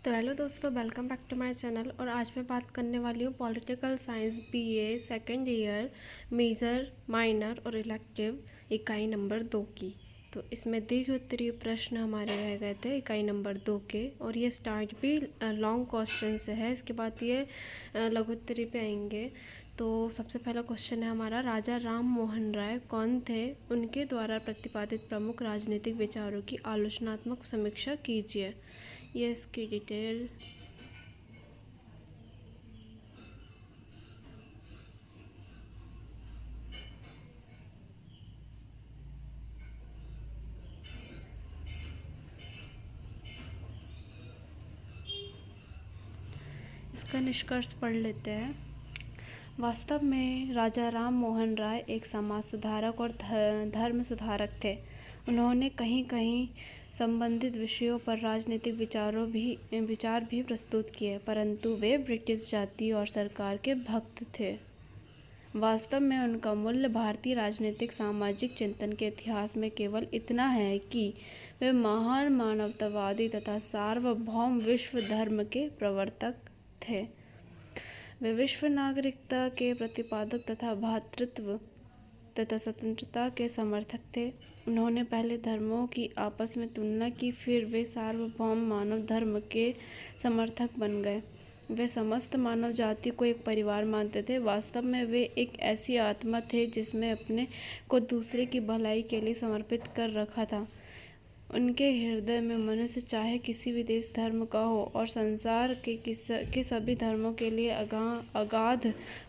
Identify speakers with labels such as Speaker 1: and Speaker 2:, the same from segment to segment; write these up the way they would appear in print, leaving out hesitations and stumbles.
Speaker 1: तो हेलो दोस्तों, welcome back to my channel. और आज मैं बात करने वाली हूँ political science BA second year major minor और इलेक्टिव इकाई नंबर 2 की। तो इसमें दीर्घ उत्तरीय प्रश्न हमारे रह गए थे इकाई नंबर 2 के, और ये स्टार्ट भी लॉन्ग क्वेश्चन से है। इसके बाद ये लघु उत्तरीय पे आएंगे। तो सबसे पहला क्वेश्चन है हमारा, राजा राम मोहन राय कौन थे? उनके द्वारा प्रतिपादित प्रमुख राजनीतिक विचारों की आलोचनात्मक समीक्षा कीजिए। ये इसकी डिटेल। इसका निष्कर्ष पढ़ लेते हैं। वास्तव में राजा राम मोहन राय एक समाज सुधारक और धर्म सुधारक थे। उन्होंने कहीं कहीं संबंधित विषयों पर राजनीतिक विचार भी प्रस्तुत किए, परंतु वे ब्रिटिश जाति और सरकार के भक्त थे। वास्तव में उनका मूल्य भारतीय राजनीतिक सामाजिक चिंतन के इतिहास में केवल इतना है कि वे महान मानवतावादी तथा सार्वभौम विश्व धर्म के प्रवर्तक थे। वे विश्व नागरिकता के प्रतिपादक तथा भ्रातृत्व तथा स्वतंत्रता के समर्थक थे। उन्होंने पहले धर्मों की आपस में तुलना की, फिर वे सार्वभौम मानव धर्म के समर्थक बन गए। वे समस्त मानव जाति को एक परिवार मानते थे। वास्तव में वे एक ऐसी आत्मा थे जिसमें अपने को दूसरे की भलाई के लिए समर्पित कर रखा था। उनके हृदय में मनुष्य चाहे किसी भी देश धर्म का हो और संसार के सभी धर्मों के लिए अगाध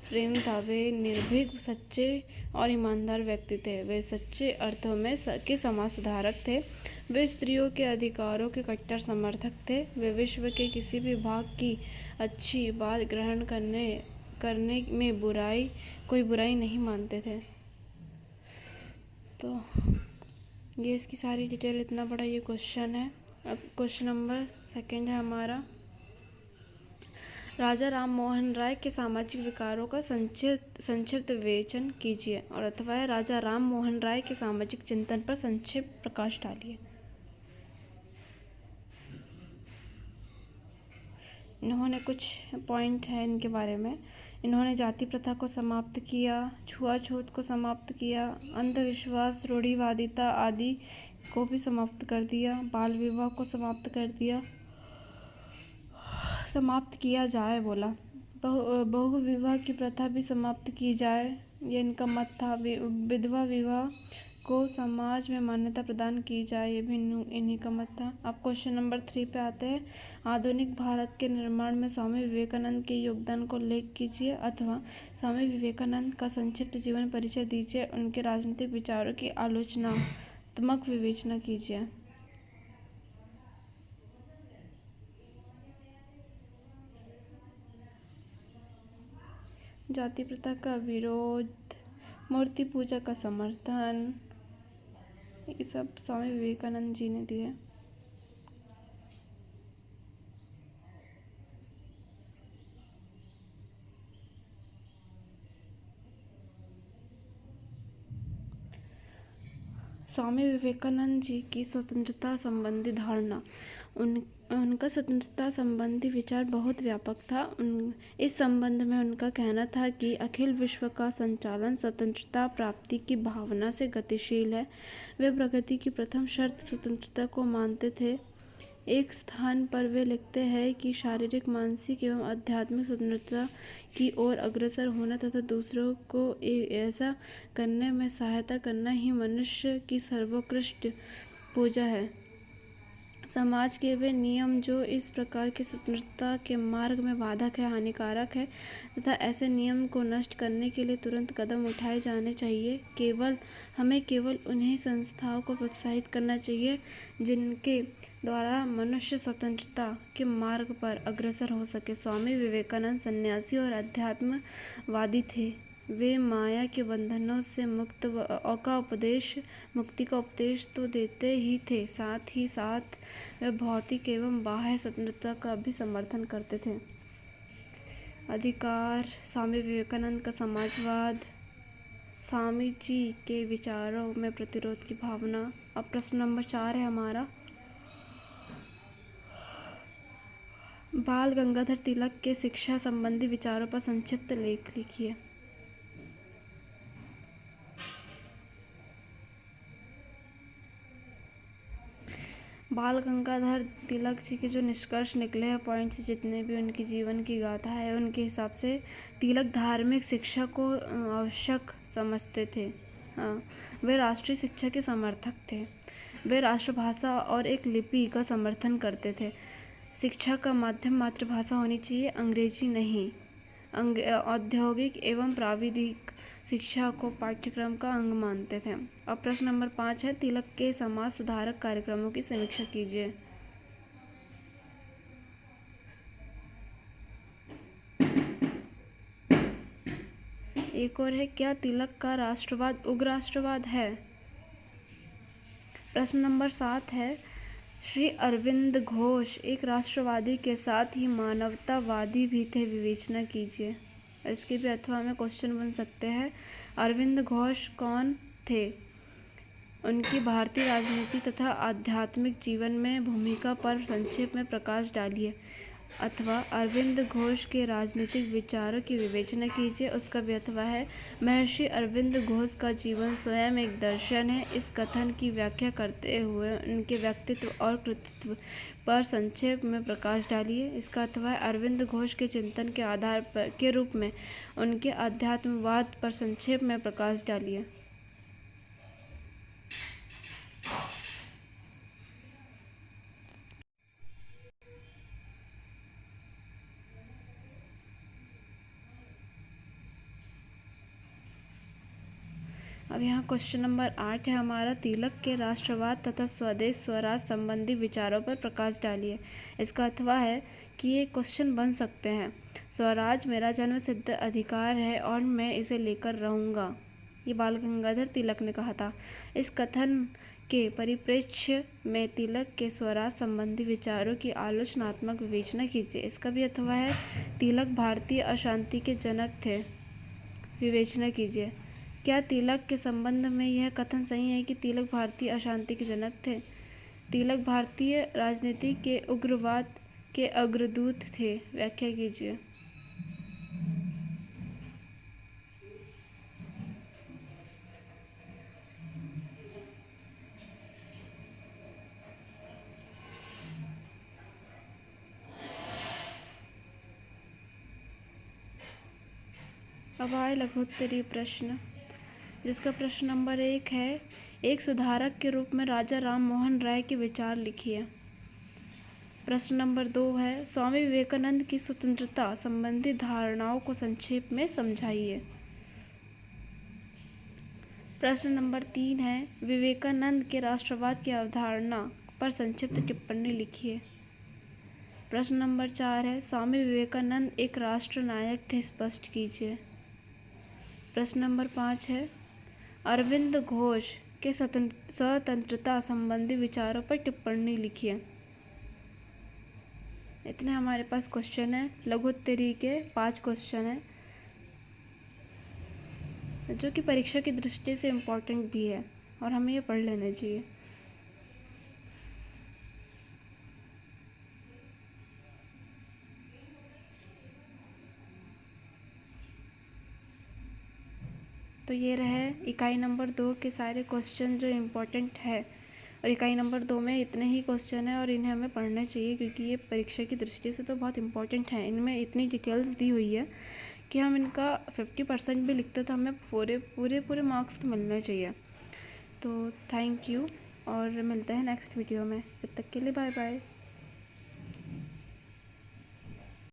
Speaker 1: प्रेम था। वे निर्भीक, सच्चे और ईमानदार व्यक्ति थे। वे सच्चे अर्थों में के समाज सुधारक थे। वे स्त्रियों के अधिकारों के कट्टर समर्थक थे। वे विश्व के किसी भी भाग की अच्छी बात ग्रहण करने में कोई बुराई नहीं मानते थे। तो ये इसकी सारी डिटेल, इतना बड़ा ये क्वेश्चन है। अब क्वेश्चन नंबर 2 है हमारा, राजा राम मोहन राय के सामाजिक विकारों का संक्षिप्त विवेचन कीजिए, और अथवा है राजा राम मोहन राय के सामाजिक चिंतन पर संक्षिप्त प्रकाश डालिए। इन्होंने कुछ पॉइंट है इनके बारे में। इन्होंने जाति प्रथा को समाप्त किया, छुआछूत को समाप्त किया, अंधविश्वास, रूढ़िवादिता आदि को भी समाप्त कर दिया, बाल विवाह को समाप्त किया जाए बोला, बहु विवाह की प्रथा भी समाप्त की जाए, ये इनका मत था। विधवा विवाह को समाज में मान्यता प्रदान की जाए, ये भी इन्हीं का मत था। अब क्वेश्चन नंबर 3 पे आते हैं। आधुनिक भारत के निर्माण में स्वामी विवेकानंद के योगदान को उल्लेख कीजिए, अथवा स्वामी विवेकानंद का संक्षिप्त जीवन परिचय दीजिए। उनके राजनीतिक विचारों की आलोचनात्मक विवेचना कीजिए। जाति प्रथा का विरोध, मूर्ति पूजा का समर्थन, ये सब स्वामी विवेकानंद जी ने दिए। स्वामी विवेकानंद जी की स्वतंत्रता संबंधी धारणा, उनका स्वतंत्रता संबंधी विचार बहुत व्यापक था। इस संबंध में उनका कहना था कि अखिल विश्व का संचालन स्वतंत्रता प्राप्ति की भावना से गतिशील है। वे प्रगति की प्रथम शर्त स्वतंत्रता को मानते थे। एक स्थान पर वे लिखते हैं कि शारीरिक, मानसिक एवं आध्यात्मिक स्वतंत्रता की ओर अग्रसर होना तथा दूसरों को ऐसा करने में सहायता करना ही मनुष्य की सर्वोत्कृष्ट पूजा है। समाज के वे नियम जो इस प्रकार की स्वतंत्रता के मार्ग में बाधक है, हानिकारक है, तथा ऐसे नियम को नष्ट करने के लिए तुरंत कदम उठाए जाने चाहिए। हमें केवल उन्हीं संस्थाओं को प्रोत्साहित करना चाहिए जिनके द्वारा मनुष्य स्वतंत्रता के मार्ग पर अग्रसर हो सके। स्वामी विवेकानंद सन्यासी और अध्यात्मवादी थे। वे माया के बंधनों से मुक्ति का उपदेश तो देते ही थे, साथ ही साथ वे भौतिक एवं बाह्य स्वतंत्रता का भी समर्थन करते थे। अधिकार, स्वामी विवेकानंद का समाजवाद, स्वामी जी के विचारों में प्रतिरोध की भावना। अब प्रश्न नंबर 4 है हमारा, बाल गंगाधर तिलक के शिक्षा संबंधी विचारों पर संक्षिप्त लेख लिखिए। बाल गंगाधर तिलक जी के जो निष्कर्ष निकले हैं पॉइंट्स, जितने भी उनकी जीवन की गाथा है, उनके हिसाब से तिलक धार्मिक शिक्षा को आवश्यक समझते थे। हाँ, वे राष्ट्रीय शिक्षा के समर्थक थे। वे राष्ट्रभाषा और एक लिपि का समर्थन करते थे। शिक्षा का माध्यम मातृभाषा होनी चाहिए, अंग्रेजी नहीं। औद्योगिक एवं प्राविधिक शिक्षा को पाठ्यक्रम का अंग मानते थे। अब प्रश्न नंबर 5 है, तिलक के समाज सुधारक कार्यक्रमों की समीक्षा कीजिए। एक और है, क्या तिलक का राष्ट्रवाद उग्र राष्ट्रवाद है? प्रश्न नंबर 7 है, श्री अरविंद घोष एक राष्ट्रवादी के साथ ही मानवतावादी भी थे, विवेचना कीजिए। और इसके भी अथवा में क्वेश्चन बन सकते हैं, अरविंद घोष कौन थे? उनकी भारतीय राजनीति तथा आध्यात्मिक जीवन में भूमिका पर संक्षेप में प्रकाश डालिए। अथवा अरविंद घोष के राजनीतिक विचारों की विवेचना कीजिए। उसका भी अथवा है, महर्षि अरविंद घोष का जीवन स्वयं एक दर्शन है। इस कथन की व्याख्या करते हुए उनके व्यक्तित्व और कृतित्व पर संक्षेप में प्रकाश डालिए। इसका अथवा है, अरविंद घोष के चिंतन के आधार पर के रूप में उनके अध्यात्मवाद पर संक्षेप में प्रकाश डालिए। अब यहाँ क्वेश्चन नंबर 8 है हमारा, तिलक के राष्ट्रवाद तथा स्वदेश स्वराज संबंधी विचारों पर प्रकाश डालिए। इसका अथवा है कि ये क्वेश्चन बन सकते हैं, स्वराज मेरा जन्म सिद्ध अधिकार है और मैं इसे लेकर रहूँगा, ये बाल गंगाधर तिलक ने कहा था। इस कथन के परिप्रेक्ष्य में तिलक के स्वराज संबंधी विचारों की आलोचनात्मक विवेचना कीजिए। इसका भी अथवा है, तिलक भारतीय अशांति के जनक थे, विवेचना कीजिए। क्या तिलक के संबंध में यह कथन सही है कि तिलक भारतीय अशांति के जनक थे? तिलक भारतीय राजनीति के उग्रवाद के अग्रदूत थे, व्याख्या कीजिए। अब आए लघुत्तरीय प्रश्न, जिसका प्रश्न नंबर 1 है, एक सुधारक के रूप में राजा राम मोहन राय के विचार लिखिए। प्रश्न नंबर 2 है, स्वामी विवेकानंद की स्वतंत्रता संबंधी धारणाओं को संक्षेप में समझाइए। प्रश्न नंबर 3 है, विवेकानंद के राष्ट्रवाद की अवधारणा पर संक्षिप्त टिप्पणी लिखिए। प्रश्न नंबर 4 है, स्वामी विवेकानंद एक राष्ट्र नायक थे, स्पष्ट कीजिए। प्रश्न नंबर 5 है, अरविंद घोष के स्वतंत्रता संबंधी विचारों पर टिप्पणी लिखिए। इतने हमारे पास क्वेश्चन है, लघुत्तरी के 5 क्वेश्चन हैं, जो कि परीक्षा की दृष्टि से इम्पोर्टेंट भी है और हमें ये पढ़ लेना चाहिए। तो ये रहे इकाई नंबर 2 के सारे क्वेश्चन जो इम्पोर्टेंट है, और इकाई नंबर 2 में इतने ही क्वेश्चन हैं और इन्हें हमें पढ़ना चाहिए क्योंकि ये परीक्षा की दृष्टि से तो बहुत इम्पोर्टेंट है। इनमें इतनी डिटेल्स दी हुई है कि हम इनका 50% भी लिखते तो हमें पूरे मार्क्स तो मिलने चाहिए। तो थैंक यू और मिलते हैं नेक्स्ट वीडियो में, जब तक के लिए बाय बाय।